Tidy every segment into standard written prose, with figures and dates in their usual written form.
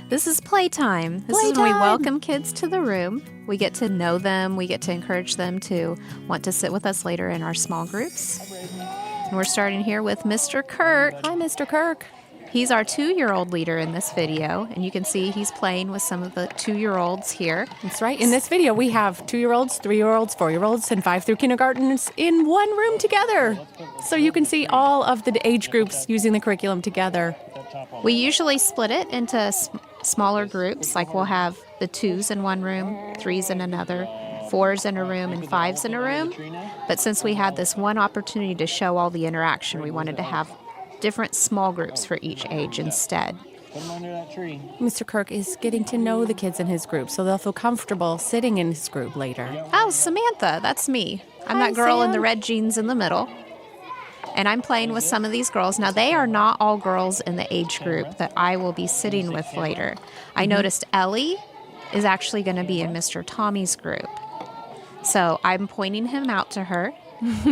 This is Playtime. This is when we welcome kids to the room. We get to know them. We get to encourage them to want to sit with us later in our small groups. And we're starting here with Mr. Kirk. Hi, Mr. Kirk. He's our 2-year-old leader in this video, and you can see he's playing with some of the 2-year-olds here. That's right. In this video, we have 2-year-olds, 3-year-olds, 4-year-olds, and 5 through kindergartens in one room together. So you can see all of the age groups using the curriculum together. We usually split it into smaller groups, like we'll have the 2s in one room, 3s in another, 4s in a room, and 5s in a room. But since we had this one opportunity to show all the interaction, we wanted to have different small groups for each age instead. Put them under that tree. Mr. Kirk is getting to know the kids in his group, so they'll feel comfortable sitting in his group later. Oh, Samantha, that's me. I'm Hi, that girl in Sam. the red jeans in the middle. And I'm playing with some of these girls. Now, they are not all girls in the age group that I will be sitting with later. I noticed Ellie is actually going to be in Mr. Tommy's group. So I'm pointing him out to her.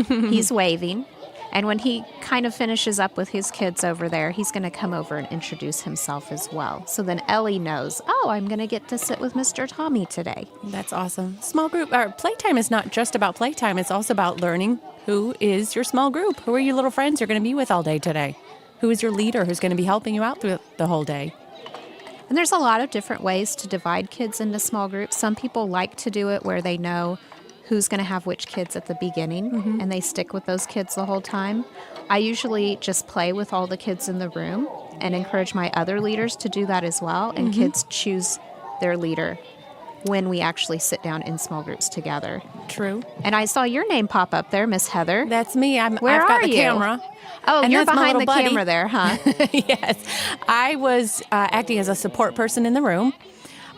He's waving. And when he kind of finishes up with his kids over there, he's going to come over and introduce himself as well. So then Ellie knows, oh, I'm going to get to sit with Mr. Tommy today. That's awesome. Small group, or playtime is not just about playtime. It's also about learning who is your small group. Who are your little friends you're going to be with all day today? Who is your leader who's going to be helping you out through the whole day? And there's a lot of different ways to divide kids into small groups. Some people like to do it where they know who's going to have which kids at the beginning, and they stick with those kids the whole time. I usually just play with all the kids in the room and encourage my other leaders to do that as well, and kids choose their leader when we actually sit down in small groups together. True. And I saw your name pop up there, Miss Heather. That's me. I've Where got are the you? camera. Oh, And you're that's my behind the little buddy. camera there, huh? Yes. I was acting as a support person in the room.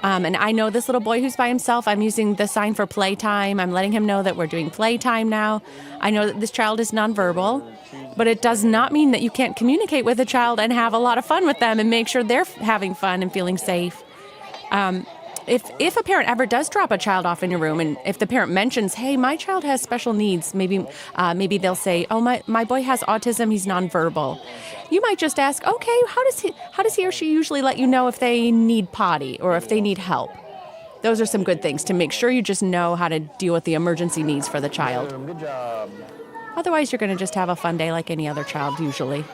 And I know this little boy who's by himself. I'm using the sign for playtime. I'm letting him know that we're doing playtime now. I know that this child is nonverbal, but it does not mean that you can't communicate with a child and have a lot of fun with them and make sure they're having fun and feeling safe. If a parent ever does drop a child off in your room, and if the parent mentions, hey, my child has special needs, maybe they'll say, oh, my boy has autism, he's nonverbal. You might just ask, okay, how does he or she usually let you know if they need potty or if they need help? Those are some good things to make sure you just know how to deal with the emergency needs for the child. Good job. Otherwise, you're going to just have a fun day like any other child usually.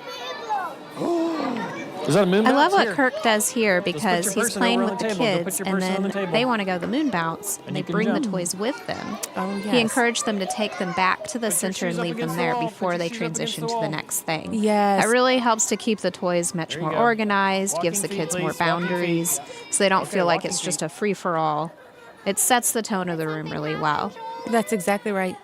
Is that a moon I love bounce? what Here. Kirk does here put because your he's person playing over with on the the table. Go put kids, your and person on then the table. they want to go the moon bounce, and they you can bring the jump. toys with them. Oh, yes. He encouraged them to take them back to the your center and shoes up leave them against the there wall. before Put your they shoes up against transition the to the wall. next thing. Yes. That really helps to keep the toys much There more you go. organized, gives the Walking feet, kids more please. Walking feet. boundaries, so they don't Okay, feel like walking it's just feet. a free-for-all. It sets the tone of the room really well. That's exactly right.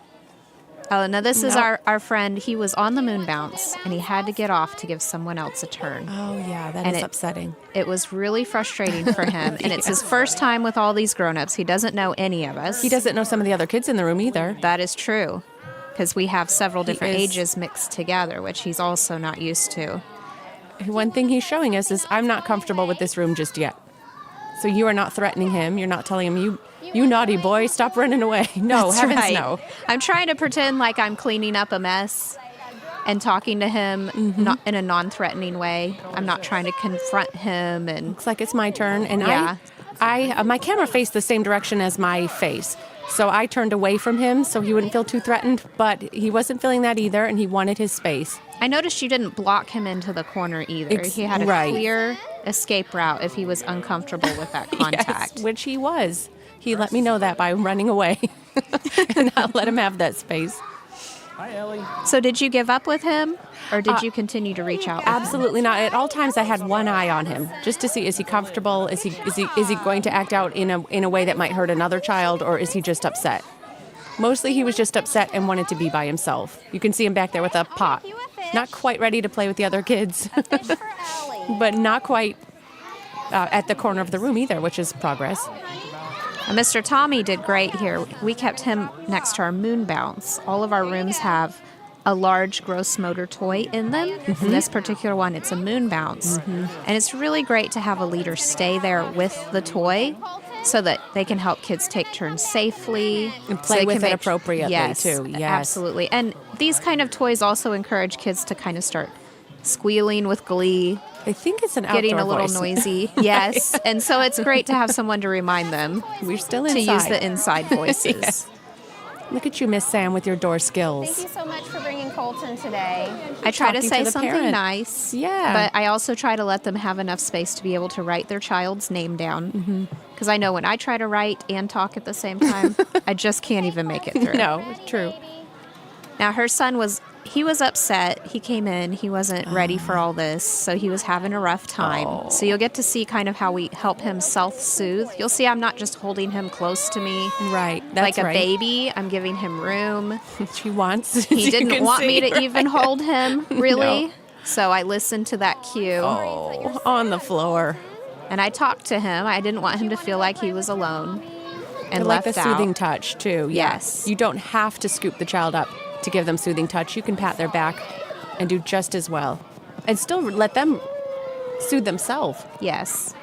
Oh, now this is Nope. our friend. He was on the moon bounce, and he had to get off to give someone else a turn. Oh, yeah, that And is it- upsetting. It was really frustrating for him, and it's his first time with all these grown-ups. He doesn't know any of us. He doesn't know some of the other kids in the room either. That is true, because we have several different is- ages mixed together, which he's also not used to. One thing he's showing us is I'm not comfortable with this room just yet. So you are not threatening him. You're not telling him, you naughty boy, stop running away. No, That's heavens right. no. I'm trying to pretend like I'm cleaning up a mess and talking to him not in a non-threatening way. I'm not trying to confront him and Looks like it's my turn. And Yeah. I my camera faced the same direction as my face. So I turned away from him so he wouldn't feel too threatened, but he wasn't feeling that either, and he wanted his space. I noticed you didn't block him into the corner either. He had a right. clear escape route if he was uncomfortable with that contact. Yes, which he was. He let me know that by running away and not let him have that space. Hi, Ellie. So did you give up with him, or did you continue to reach out with him? Absolutely not. At all times, I had one eye on him, just to see, is he comfortable? Is he going to act out in a way that might hurt another child, or is he just upset? Mostly, he was just upset and wanted to be by himself. You can see him back there with a pot, not quite ready to play with the other kids, but not quite at the corner of the room either, which is progress. Mr. Tommy did great here. We kept him next to our moon bounce. All of our rooms have a large gross motor toy in them. In this particular one, it's a moon bounce. And it's really great to have a leader stay there with the toy so that they can help kids take turns safely. And so play they with can it appropriately, yes, too. Yes. Absolutely. And these kind of toys also encourage kids to kind of start squealing with glee, I think it's an outdoor getting a little voice. noisy. Yes. And so it's great to have someone to remind them We're still to inside. use the inside voices. Yes. Look at you, Miss Sam, with your door skills. Thank you so much for bringing Colton today. I try to Talking say to the something parent. nice. Yeah. But I also try to let them have enough space to be able to write their child's name down. Because I know when I try to write and talk at the same time, I just can't even make it through. No, true. Now, her son was upset. He came in. He wasn't ready for all this, so he was having a rough time. Oh. So you'll get to see kind of how we help him self-soothe. You'll see I'm not just holding him close to me Right. like That's a right. baby. I'm giving him room. She wants. He didn't want me to even hold him, really. No. So I listened to that cue. Oh, on the floor. And I talked to him. I didn't want him to feel like he was alone and I like left the soothing out. touch, too. Yeah. Yes. You don't have to scoop the child up to give them soothing touch. You can pat their back and do just as well. And still let them soothe themselves. Yes.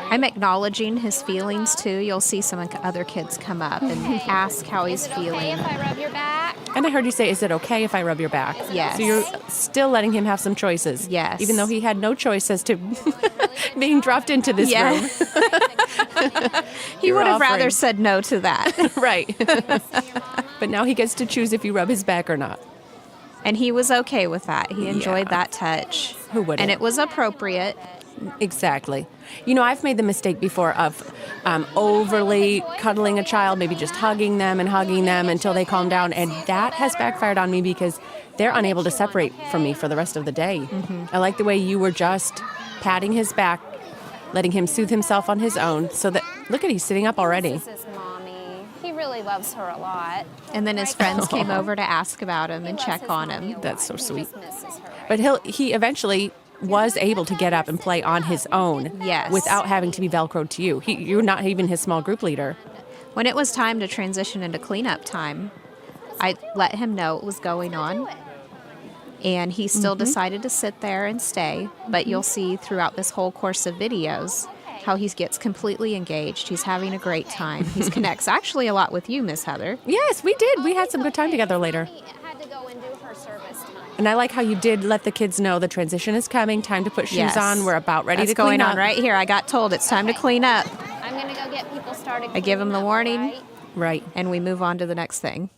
I'm acknowledging his feelings too. You'll see some other kids come up and ask how he's Is it okay feeling. if I rub your back? And I heard you say, is it okay if I rub your back? Yes. So you're still letting him have some choices. Yes. Even though he had no choice as to being dropped into this Yeah. room. He You're would have rather offering. said no to that. Right. But now he gets to choose if you rub his back or not. And he was okay with that. He enjoyed Yeah. that touch. Who wouldn't? And it was appropriate. Exactly. You know, I've made the mistake before of overly cuddling a child, maybe just hugging them until they calm down. And that has backfired on me because they're unable to separate from me for the rest of the day. I like the way you were just patting his back, letting him soothe himself on his own. So that, look at, he's sitting up already. This is his mommy. He really loves her a lot. And then his friends came over to ask about him He and loves check his on mommy him. a That's lot. so He sweet. just misses her. But he eventually was able to get up and play on his own. Yes. Without having to be Velcroed to you. You're not even his small group leader. When it was time to transition into cleanup time, I let him know what was going on. And he still decided to sit there and stay. But you'll see throughout this whole course of videos how he gets completely engaged. He's having a great time. He connects actually a lot with you, Miss Heather. Yes, we did. We had some good time together later. He had to go and do her service time. And I like how you did let the kids know the transition is coming, time to put shoes Yes. on, we're about ready That's to clean going up. on right here. I got told it's time to clean up. I'm going to go get people started. I give him the cleaning up, warning. all right? Right. And we move on to the next thing.